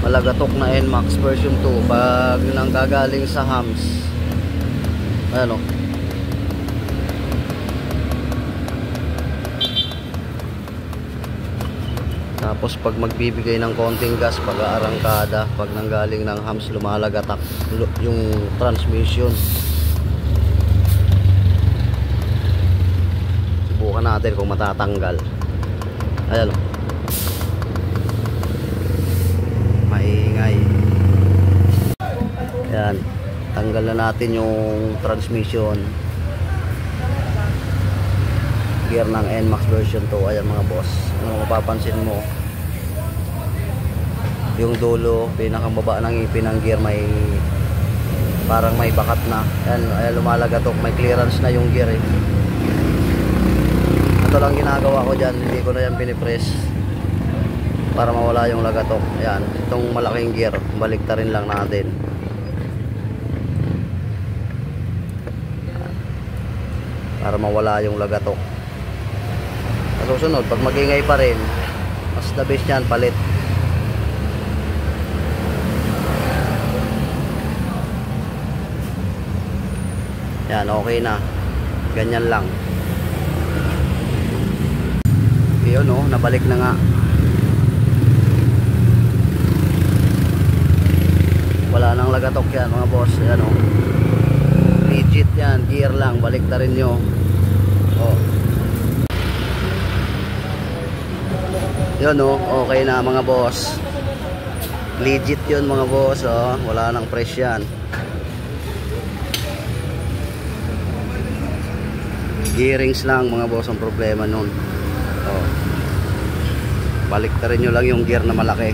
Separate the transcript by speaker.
Speaker 1: malagatok na NMAX version 2 pag nanggagaling sa hams. Ayan o. Tapos pag magbibigay ng konting gas pag aarangkada, pag nanggaling ng hams, lumalagatak yung transmission. Subukan natin kung matatanggal. Ayan o. Maingay. Ayan, tanggal na natin yung transmission gear ng NMAX version 2. Ayan mga boss, ano mapapansin mo, yung dulo, pinakababa ng ipin ng gear may parang may bakat na. Ayan, lumalagatok, may clearance na yung gear eh. Ito lang ginagawa ko dyan, hindi ko na yan pinipress para mawala yung lagatok. Ayan, itong malaking gear baliktarin lang natin. Para mawala yung lagatok. Sa susunod, pag magingay pa rin, mas the best yan, palit. Yan, okay na. Ganyan lang. Yun o, nabalik na nga. Wala nang lagatok yan mga boss. Yan o, legit yan, gear lang, baliktarin nyo. Oh. Yun o, okay na mga boss. Legit yun mga boss. Oh. Wala nang press yan. Gearings lang mga boss ang problema nun. Oh. Baliktarin nyo lang yung gear na malaki.